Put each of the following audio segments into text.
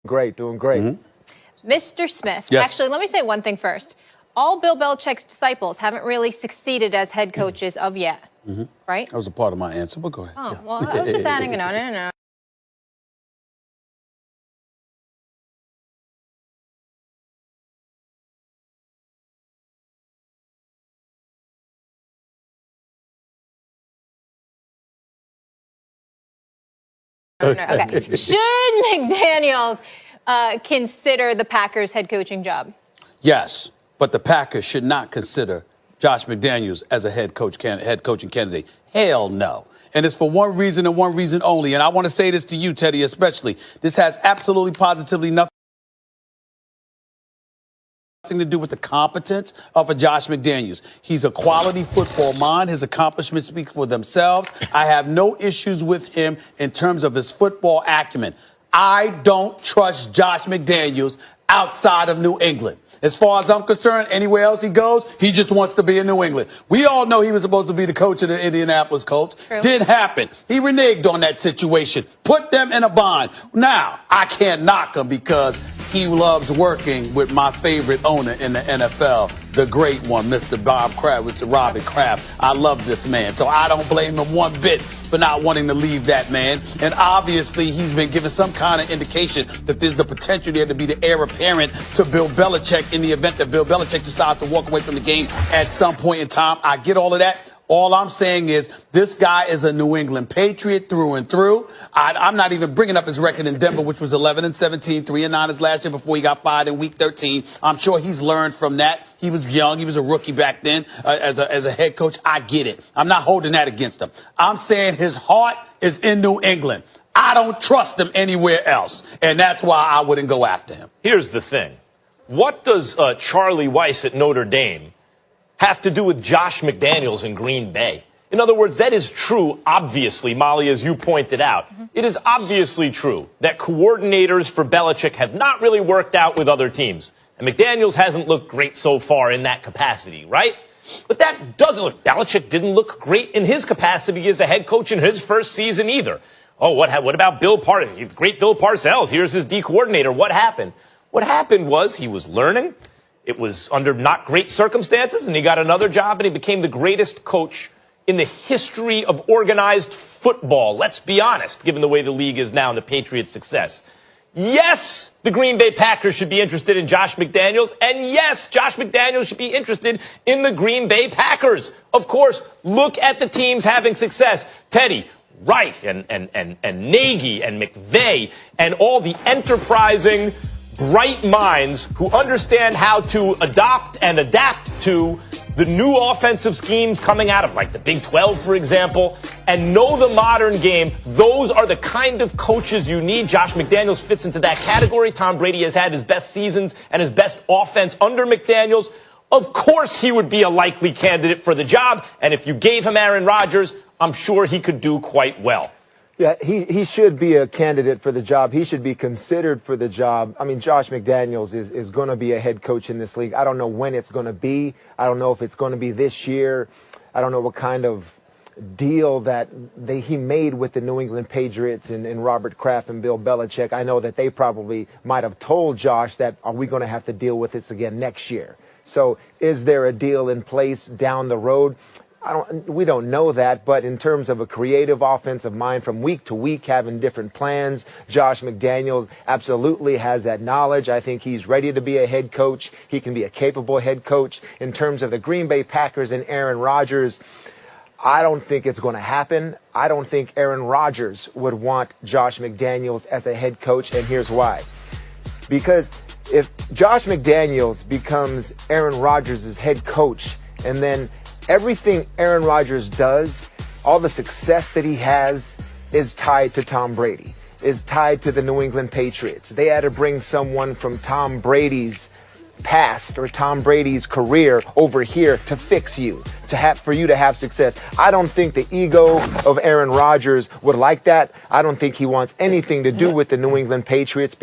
Great, doing great. Mr. Smith, Yes. actually, let me say one thing first. All Bill Belichick's disciples haven't really succeeded as head coaches of yet, right? That was a part of my answer, but go ahead. Oh, well, I was just adding it on. No. Okay. Should McDaniels consider the Packers head coaching job? Yes, but the Packers should not consider Josh McDaniels as a head coaching candidate. Hell no. And it's for one reason and one reason only. And I want to say this to you, Teddy, especially. This has absolutely, positively nothing to do with the competence of a Josh McDaniels. He's a quality football mind. His accomplishments speak for themselves. I have no issues with him in terms of his football acumen. I don't trust Josh McDaniels outside of New England. As far as I'm concerned, anywhere else he goes, he just wants to be in New England. We all know he was supposed to be the coach of the Indianapolis Colts. True. Didn't happen. He reneged on that situation, put them in a bind. Now, I can't knock him because he loves working with my favorite owner in the NFL, the great one, Mr. Bob Kraft, Mr. Robert Kraft. I love this man, so I don't blame him one bit for not wanting to leave that man. And obviously, he's been given some kind of indication that there's the potential there to be the heir apparent to Bill Belichick in the event that Bill Belichick decides to walk away from the game at some point in time. I get all of that. All I'm saying is this guy is a New England Patriot through and through. I'm not even bringing up his record in Denver, which was 11-17, 3-9 his last year before he got fired in Week 13. I'm sure he's learned from that. He was young. He was a rookie back then as a head coach. I get it. I'm not holding that against him. I'm saying his heart is in New England. I don't trust him anywhere else, and that's why I wouldn't go after him. Here's the thing. What does Charlie Weiss at Notre Dame have to do with Josh McDaniels in Green Bay? In other words, that is true, obviously, Molly, as you pointed out. It is obviously true that coordinators for Belichick have not really worked out with other teams. And McDaniels hasn't looked great so far in that capacity, right? But that doesn't look. Belichick didn't look great in his capacity as a head coach in his first season either. Oh, what about Bill Parcells? Great Bill Parcells. Here's his D coordinator. What happened? What happened was he was learning. It was under not great circumstances, and he got another job, and he became the greatest coach in the history of organized football. Let's be honest, given the way the league is now and the Patriots' success. Yes, the Green Bay Packers should be interested in Josh McDaniels, and yes, Josh McDaniels should be interested in the Green Bay Packers. Of course, look at the teams having success. Teddy, Reich, and Nagy, and McVay, and all the enterprising bright minds who understand how to adopt and adapt to the new offensive schemes coming out of, like, the Big 12, for example, and know the modern game. Those are the kind of coaches you need. Josh McDaniels fits into that category. Tom Brady has had his best seasons and his best offense under McDaniels. Of course he would be a likely candidate for the job, and if you gave him Aaron Rodgers, I'm sure he could do quite well. Yeah, he should be a candidate for the job. He should be considered for the job. I mean, Josh McDaniels is going to be a head coach in this league. I don't know when it's going to be. I don't know if it's going to be this year. I don't know what kind of deal that he made with the New England Patriots and Robert Kraft and Bill Belichick. I know that they probably might have told Josh that, are we going to have to deal with this again next year? So is there a deal in place down the road? We don't know that, but in terms of a creative offensive mind from week to week, having different plans, Josh McDaniels absolutely has that knowledge. I think he's ready to be a head coach. He can be a capable head coach. In terms of the Green Bay Packers and Aaron Rodgers, I don't think it's going to happen. I don't think Aaron Rodgers would want Josh McDaniels as a head coach, and here's why. Because if Josh McDaniels becomes Aaron Rodgers' head coach, and then everything Aaron Rodgers does, all the success that he has, is tied to Tom Brady, is tied to the New England Patriots. They had to bring someone from Tom Brady's past or Tom Brady's career over here to fix you, for you to have success. I don't think the ego of Aaron Rodgers would like that. I don't think he wants anything to do with the New England Patriots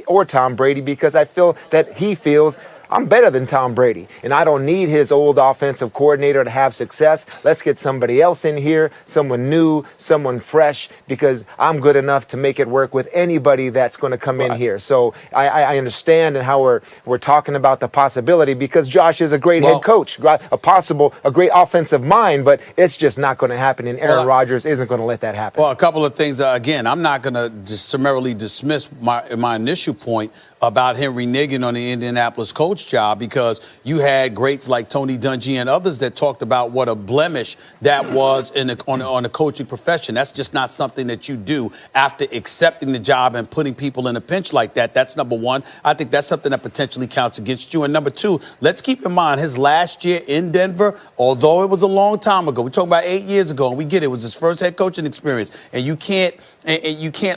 or Tom Brady, because I feel that he feels, I'm better than Tom Brady, and I don't need his old offensive coordinator to have success. Let's get somebody else in here, someone new, someone fresh, because I'm good enough to make it work with anybody that's going to come in here. So I understand and how we're talking about the possibility, because Josh is a great head coach, a great offensive mind, but it's just not going to happen, and Aaron Rodgers isn't going to let that happen. Well, a couple of things. Again, I'm not going to just summarily dismiss my initial point about him reneging on the Indianapolis coach job, because you had greats like Tony Dungy and others that talked about what a blemish that was on the coaching profession. That's just not something that you do after accepting the job and putting people in a pinch like that. That's number one. I think that's something that potentially counts against you. And number two, let's keep in mind his last year in Denver, although it was a long time ago. We're talking about 8 years ago, and we get it. It was his first head coaching experience. And you can't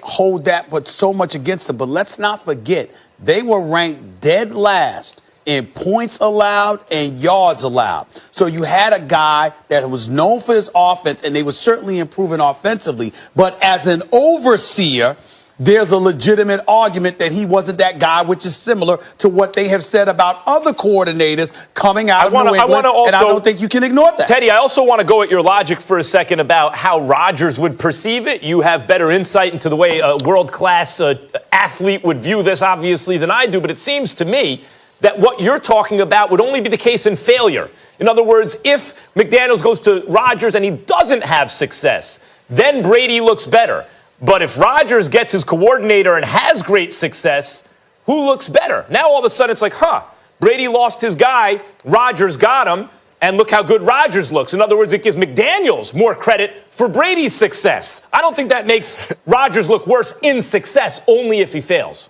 hold that but so much against him. But let's not forget, they were ranked dead last in points allowed and yards allowed. So you had a guy that was known for his offense, and they were certainly improving offensively. But as an overseer, there's a legitimate argument that he wasn't that guy, which is similar to what they have said about other coordinators coming out of New England, and I don't think you can ignore that. Teddy, I also want to go at your logic for a second about how Rodgers would perceive it. You have better insight into the way a world-class athlete would view this, obviously, than I do, but it seems to me that what you're talking about would only be the case in failure. In other words, if McDaniels goes to Rodgers and he doesn't have success, then Brady looks better. But if Rodgers gets his coordinator and has great success, who looks better? Now all of a sudden it's like, Brady lost his guy, Rodgers got him, and look how good Rodgers looks. In other words, it gives McDaniels more credit for Brady's success. I don't think that makes Rodgers look worse in success, only if he fails.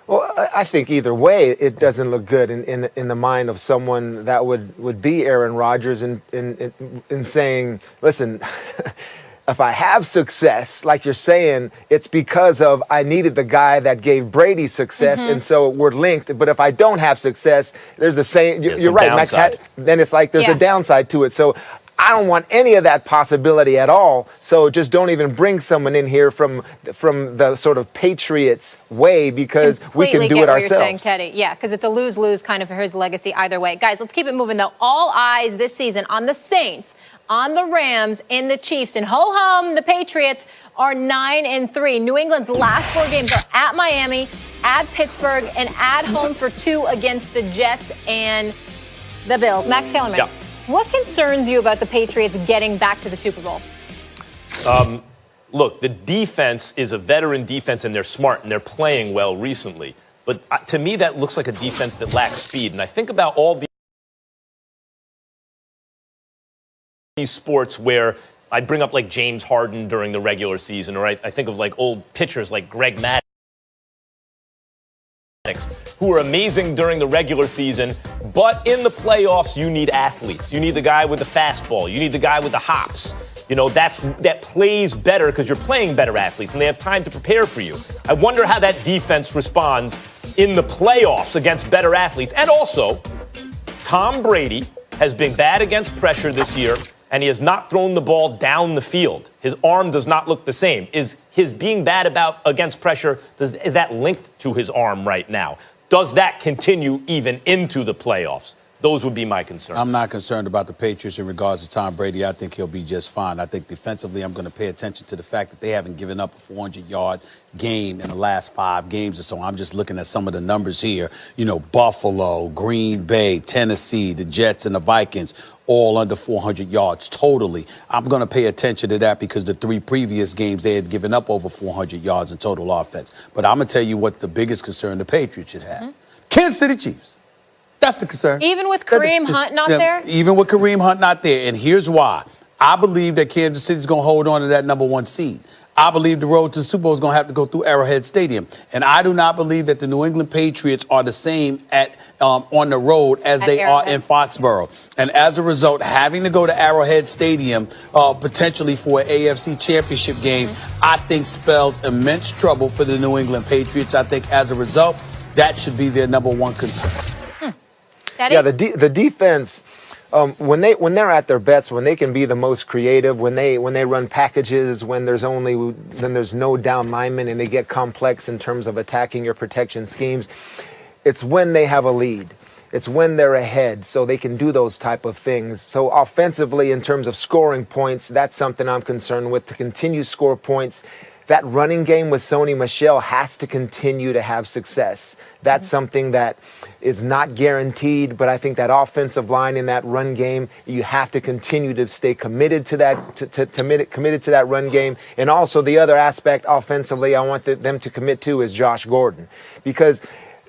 Well, I think either way, it doesn't look good in the mind of someone that would be Aaron Rodgers in saying, listen, if I have success, like you're saying, it's because of I needed the guy that gave Brady success, and so we're linked. But if I don't have success, there's the same. You're right, Max. Then it's like there's a downside to it. So I don't want any of that possibility at all. So just don't even bring someone in here from the sort of Patriots way, because we can do it ourselves. You're saying, Teddy. Yeah, because it's a lose-lose kind of for his legacy either way. Guys, let's keep it moving, though. All eyes this season on the Saints, on the Rams, and the Chiefs. And ho-hum, the Patriots are 9-3. New England's last 4 games are at Miami, at Pittsburgh, and at home for 2 against the Jets and the Bills. Max Kellerman. Yeah. What concerns you about the Patriots getting back to the Super Bowl? Look, the defense is a veteran defense, and they're smart, and they're playing well recently. But to me, that looks like a defense that lacks speed. And I think about all these sports where I bring up like James Harden during the regular season, or I think of like old pitchers like Greg Maddux, who are amazing during the regular season, but in the playoffs, you need athletes. You need the guy with the fastball. You need the guy with the hops. You know, that plays better because you're playing better athletes, and they have time to prepare for you. I wonder how that defense responds in the playoffs against better athletes. And also, Tom Brady has been bad against pressure this year, and he has not thrown the ball down the field. His arm does not look the same. Is his being bad against pressure, is that linked to his arm right now? Does that continue even into the playoffs? Those would be my concerns. I'm not concerned about the Patriots in regards to Tom Brady. I think he'll be just fine. I think defensively, I'm going to pay attention to the fact that they haven't given up a 400-yard game in the last 5 games or so. I'm just looking at some of the numbers here. You know, Buffalo, Green Bay, Tennessee, the Jets, and the Vikings, all under 400 yards totally. I'm going to pay attention to that because the 3 previous games, they had given up over 400 yards in total offense. But I'm going to tell you what the biggest concern the Patriots should have. Kansas City Chiefs. That's the concern. Even with Kareem Hunt not there? Even with Kareem Hunt not there. And here's why. I believe that Kansas City's going to hold on to that number 1 seed. I believe the road to the Super Bowl is going to have to go through Arrowhead Stadium. And I do not believe that the New England Patriots are the same on the road as they are in Foxborough. And as a result, having to go to Arrowhead Stadium potentially for an AFC championship game, I think spells immense trouble for the New England Patriots. I think as a result, that should be their number 1 concern. Yeah, the defense, when they're at their best, when they can be the most creative, when they run packages, when there's no down linemen and they get complex in terms of attacking your protection schemes, it's when they have a lead. It's when they're ahead, so they can do those type of things. So offensively, in terms of scoring points, that's something I'm concerned with, to continue score points. That running game with Sony Michel has to continue to have success. That's something that is not guaranteed, but I think that offensive line in that run game, you have to continue to stay committed to that, committed to that run game. And also the other aspect offensively I want them to commit to is Josh Gordon, because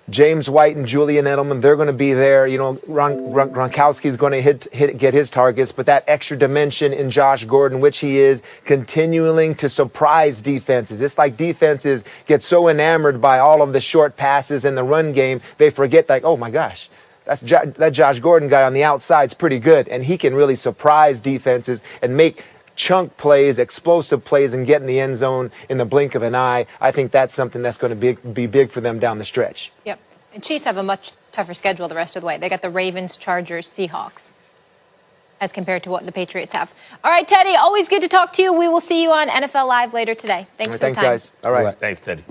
James White and Julian Edelman, they're going to be there. You know, Gronkowski's going to get his targets, but that extra dimension in Josh Gordon, which he is, continuing to surprise defenses. It's like defenses get so enamored by all of the short passes in the run game, they forget, like, oh my gosh, that Josh Gordon guy on the outside's pretty good, and he can really surprise defenses and make chunk plays, explosive plays, and get in the end zone in the blink of an eye. I think that's something that's going to be big for them down the stretch. Yep. And Chiefs have a much tougher schedule the rest of the way. They got the Ravens, Chargers, Seahawks, as compared to what the Patriots have. All right, Teddy, always good to talk to you. We will see you on NFL Live later today. Thanks for the time. Thanks, guys. All right. Thanks, Teddy.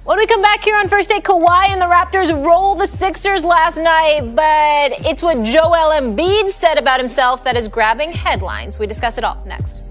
When we come back here on First Take, Kawhi and the Raptors rolled the Sixers last night, but it's what Joel Embiid said about himself that is grabbing headlines. We discuss it all next.